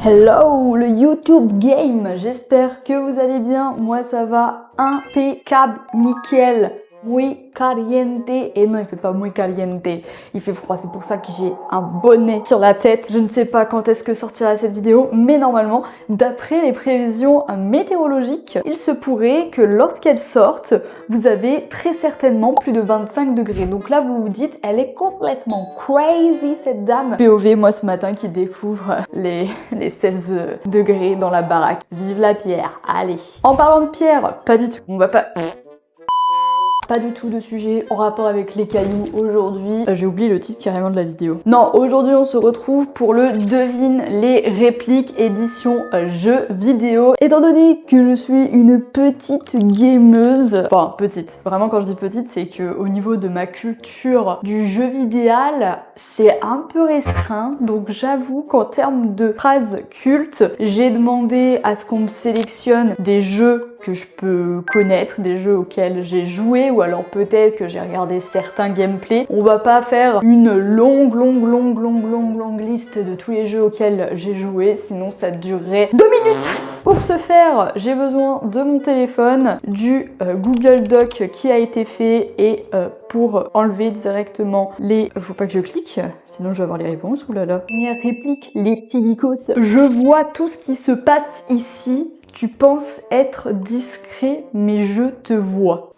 Hello le YouTube Game, j'espère que vous allez bien, moi ça va impeccable, nickel, muy caliente, et non il fait pas muy caliente, il fait froid, c'est pour ça que j'ai un bonnet sur la tête, je ne sais pas quand est-ce que sortira cette vidéo, mais normalement, d'après les prévisions météorologiques, il se pourrait que lorsqu'elle sorte, vous avez très certainement plus de 25 degrés, donc là vous vous dites, elle est complètement crazy cette dame. POV, moi ce matin qui découvre les 16 degrés dans la baraque, vive la pierre, allez. En parlant de pierre, pas du tout, on va pas du tout de sujet en rapport avec les cailloux aujourd'hui. J'ai oublié le titre carrément de la vidéo. Non, aujourd'hui on se retrouve pour le Devine les répliques édition jeux vidéo. Étant donné que je suis une petite gameuse, enfin petite, vraiment quand je dis petite, c'est que au niveau de ma culture du jeu vidéal, c'est un peu restreint. Donc j'avoue qu'en termes de phrases cultes, j'ai demandé à ce qu'on me sélectionne des jeux que je peux connaître, des jeux auxquels j'ai joué, ou alors peut-être que j'ai regardé certains gameplays. On va pas faire une longue liste de tous les jeux auxquels j'ai joué, sinon ça durerait 2 minutes. Pour ce faire, j'ai besoin de mon téléphone, du Google Doc qui a été fait, et pour enlever directement les... Faut pas que je clique, sinon je vais avoir les réponses, oulala. Première réplique, les petits geekos. Je vois tout ce qui se passe ici. Tu penses être discret, mais je te vois.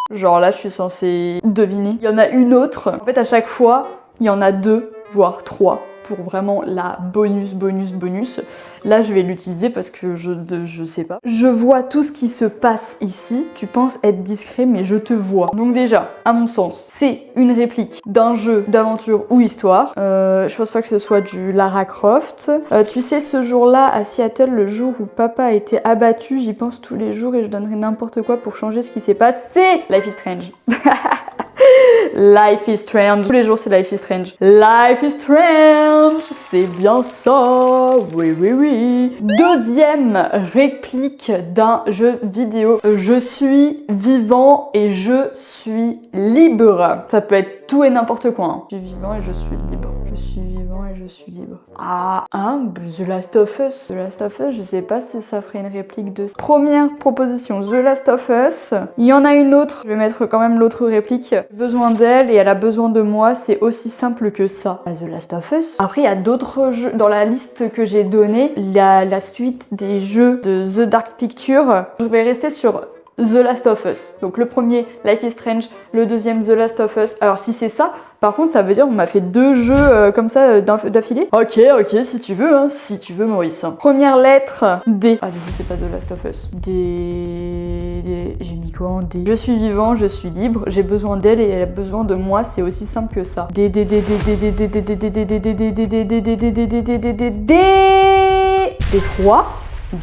Genre là, je suis censée deviner. Il y en a une autre. En fait, à chaque fois, il y en a 2, voire 3, pour vraiment la bonus. Là, je vais l'utiliser parce que je sais pas. Je vois tout ce qui se passe ici. Tu penses être discret, mais je te vois. Donc déjà, à mon sens, c'est une réplique d'un jeu d'aventure ou histoire. Je pense pas que ce soit du Lara Croft. Tu sais, ce jour-là, à Seattle, le jour où papa a été abattu, j'y pense tous les jours et je donnerais n'importe quoi pour changer ce qui s'est passé. Life is Strange. Life is Strange. Tous les jours, c'est Life is Strange. Life is Strange. C'est bien ça. Oui. Deuxième réplique d'un jeu vidéo. Je suis vivant et je suis libre. Ça peut être tout et n'importe quoi. Hein. Je suis vivant et je suis libre. Je suis vivant et je suis libre. Ah, hein, The Last of Us. The Last of Us, je sais pas si ça ferait une réplique de... Première proposition, The Last of Us. Il y en a une autre. Je vais mettre quand même l'autre réplique. Besoin d'elle et elle a besoin de moi, c'est aussi simple que ça. The Last of Us. Après, il y a d'autres jeux dans la liste que j'ai donnée. Il y a la suite des jeux de The Dark Pictures. Je vais rester sur The Last of Us. Donc le premier, Life is Strange, le deuxième, The Last of Us. Alors si c'est ça, par contre, ça veut dire qu'on m'a fait 2 jeux comme ça d'affilée. Ok, si tu veux, hein, si tu veux, Maurice. Première lettre, D. Ah, du coup, c'est pas The Last of Us. D. J'ai mis quoi en D? Je suis vivant, je suis libre, j'ai besoin d'elle et elle a besoin de moi, c'est aussi simple que ça.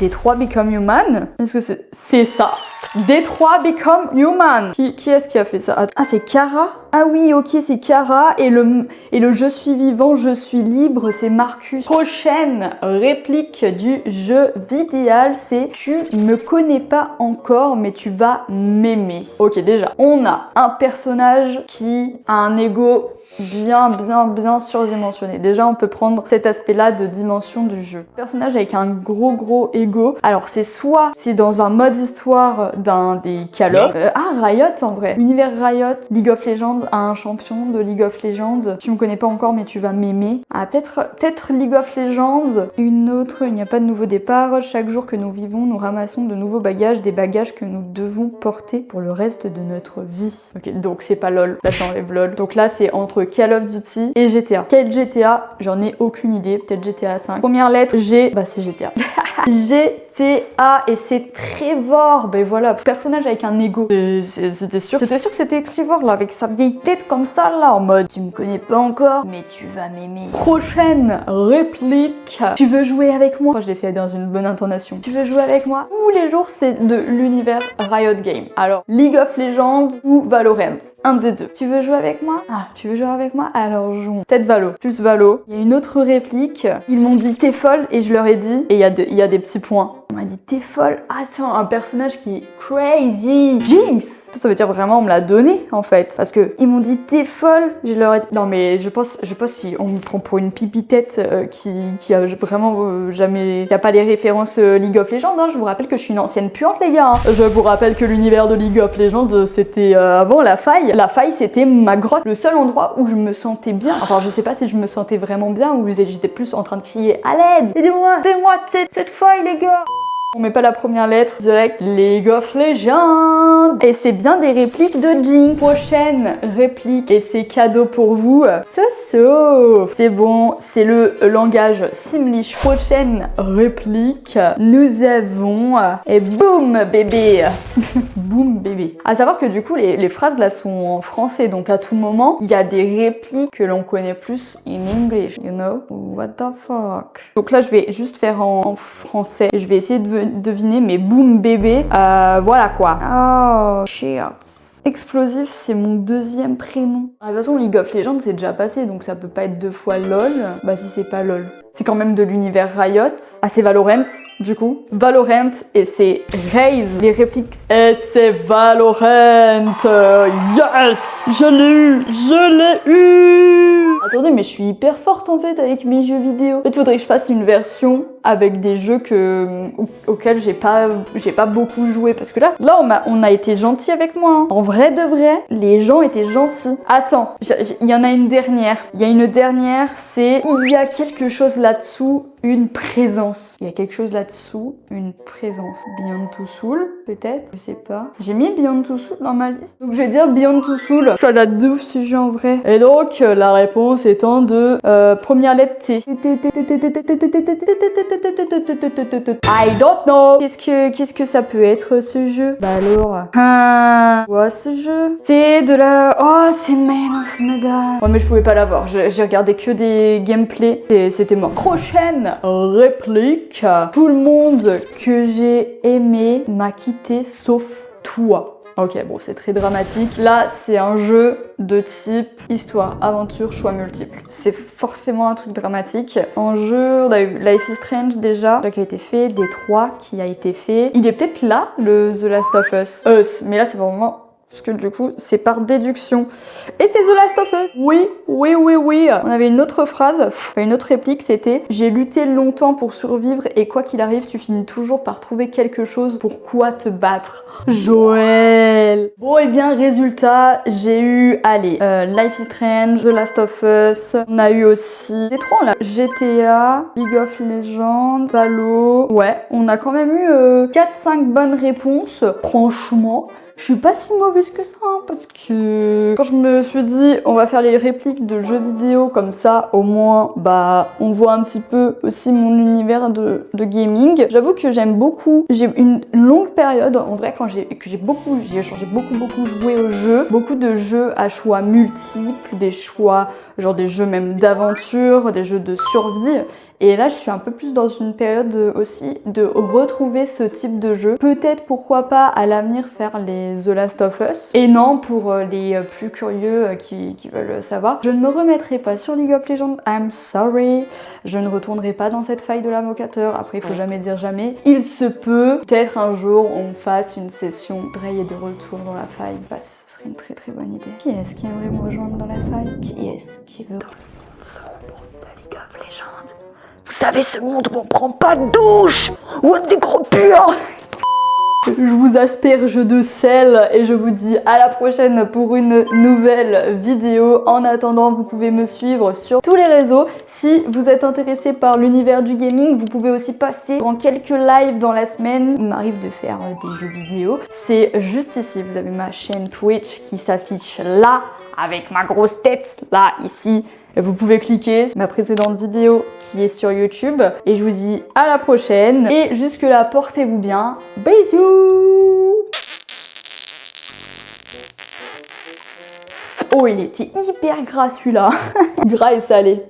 D3 Become Human. Est-ce que c'est ça? D3 Become Human. Qui est-ce qui a fait ça? Ah, c'est Kara? Ah oui, ok, c'est Kara. Et le je suis vivant, je suis libre, c'est Marcus. Prochaine réplique du jeu vidéal, c'est tu me connais pas encore, mais tu vas m'aimer. Ok, déjà, on a un personnage qui a un ego bien surdimensionné. Déjà, on peut prendre cet aspect-là de dimension du jeu. Personnage avec un gros ego. Alors, c'est dans un mode histoire d'un des Call of. Riot, en vrai. Univers Riot, League of Legends, un champion de League of Legends. Tu me connais pas encore, mais tu vas m'aimer. Ah, peut-être League of Legends. Une autre, il n'y a pas de nouveau départ. Chaque jour que nous vivons, nous ramassons de nouveaux bagages, des bagages que nous devons porter pour le reste de notre vie. Ok, donc c'est pas LOL. Là, ça enlève LOL. Donc là, c'est entre Call of Duty et GTA. Quel GTA? J'en ai aucune idée. Peut-être GTA 5. Première lettre, G. Bah, c'est GTA. GTA, et c'est Trevor. Ben voilà, personnage avec un ego. C'était sûr que c'était Trevor, là, avec sa vieille tête comme ça, là, en mode tu me connais pas encore, mais tu vas m'aimer. Prochaine réplique. Tu veux jouer avec moi? Je l'ai fait dans une bonne intonation. Tu veux jouer avec moi? Tous les jours, c'est de l'univers Riot Games. Alors, League of Legends ou Valorant. Un des deux. Tu veux jouer avec moi? Ah, tu veux jouer avec moi? Alors jouons. Peut-être Valo, plus Valo. Il y a une autre réplique. Ils m'ont dit t'es folle et je leur ai dit, et il y a des petits points. On m'a dit t'es folle. Attends, un personnage qui est crazy. Jinx. Ça veut dire vraiment on me l'a donné en fait. Parce que ils m'ont dit t'es folle. Je leur ai dit. Non mais je pense si on me prend pour une pipitette qui a vraiment jamais. Qui a pas les références League of Legends. Hein. Je vous rappelle que je suis une ancienne puante les gars. Hein. Je vous rappelle que l'univers de League of Legends c'était avant la faille. La faille c'était ma grotte. Le seul endroit où je me sentais bien. Enfin je sais pas si je me sentais vraiment bien ou j'étais plus en train de crier à l'aide. Aidez-moi cette faille les gars. On met pas la première lettre, direct League of Legends. Et c'est bien des répliques de Jinx. Prochaine réplique, et c'est cadeau pour vous. C'est bon, c'est le langage Simlish. Prochaine réplique, nous avons... Et boum bébé. Boum bébé. À savoir que du coup, les phrases là sont en français, donc à tout moment, il y a des répliques que l'on connaît plus in English, you know? What the fuck? Donc là, je vais juste faire en français. Je vais essayer de deviner mes boom bébé. Voilà quoi. Oh, shit. Explosif, c'est mon deuxième prénom. De toute façon, League of Legends, c'est déjà passé, donc ça peut pas être 2 fois LOL. Bah si c'est pas LOL. C'est quand même de l'univers Riot. Ah, c'est Valorant, du coup. Valorant, et c'est Raze. Les répliques, et c'est Valorant. Yes! Je l'ai eu! Attendez, mais je suis hyper forte en fait avec mes jeux vidéo. En fait, faudrait que je fasse une version avec des jeux auxquels j'ai pas beaucoup joué. Parce que là on a été gentils avec moi. Hein. En vrai de vrai, les gens étaient gentils. Attends, il y en a une dernière. Il y a une dernière, c'est il y a quelque chose là-dessous, une présence. Il y a quelque chose là-dessous, une présence. Beyond Two Soul, peut-être, je sais pas. J'ai mis Beyond Two Soul dans ma liste. Donc je vais dire Beyond Two Soul. Ça date de ouf si j'ai en vrai. Et donc la réponse étant de première lettre T. I don't know. Qu'est-ce que ça peut être ce jeu? Bah alors. Quoi ce jeu? C'est de la... Oh, c'est Man of Medan. Ouais mais je pouvais pas l'avoir. J'ai regardé que des gameplays. Et c'était mort. Prochaine réplique. Tout le monde que j'ai aimé m'a quitté sauf toi. Ok, bon, c'est très dramatique. Là, c'est un jeu de type histoire, aventure, choix multiples. C'est forcément un truc dramatique. En jeu, on a eu Life is Strange déjà, qui a été fait, D3 qui a été fait. Il est peut-être là, le The Last of Us. Mais là, c'est vraiment... Parce que du coup, c'est par déduction. Et c'est The Last of Us. Oui. On avait une autre phrase, une autre réplique, c'était « J'ai lutté longtemps pour survivre et quoi qu'il arrive, tu finis toujours par trouver quelque chose pour quoi te battre. » Joël. Bon, et bien, résultat, j'ai eu, allez, Life is Strange, The Last of Us. On a eu aussi les trois là. GTA, League of Legends, Valo. Ouais, on a quand même eu 4-5 bonnes réponses. Franchement, je suis pas si mauvaise que ça, hein, parce que quand je me suis dit on va faire les répliques de jeux vidéo comme ça, au moins, bah, on voit un petit peu aussi mon univers de gaming. J'avoue que j'aime beaucoup. J'ai une longue période, en vrai, quand j'ai beaucoup joué aux jeux, beaucoup de jeux à choix multiples, des choix, genre des jeux même d'aventure, des jeux de survie. Et là, je suis un peu plus dans une période aussi de retrouver ce type de jeu. Peut-être, pourquoi pas, à l'avenir, faire les The Last of Us. Et non, pour les plus curieux qui veulent savoir, je ne me remettrai pas sur League of Legends. I'm sorry. Je ne retournerai pas dans cette faille de l'invocateur. Après, il faut jamais dire jamais. Il se peut, peut-être un jour, on fasse une session Drey et de retour dans la faille. Bah, ce serait une très très bonne idée. Qui est-ce qui aimerait me rejoindre dans la faille? Qui est-ce qui veut dans le sombre de League of Legends? Vous savez, ce monde où on prend pas de douche, où on est des gros purs. Je vous asperge de sel et je vous dis à la prochaine pour une nouvelle vidéo. En attendant, vous pouvez me suivre sur tous les réseaux. Si vous êtes intéressé par l'univers du gaming, vous pouvez aussi passer dans quelques lives dans la semaine. Il m'arrive de faire des jeux vidéo. C'est juste ici, vous avez ma chaîne Twitch qui s'affiche là, avec ma grosse tête, là, ici. Vous pouvez cliquer sur ma précédente vidéo qui est sur YouTube. Et je vous dis à la prochaine. Et jusque là, portez-vous bien. Bisous! Oh, il était hyper gras celui-là. Gras et salé.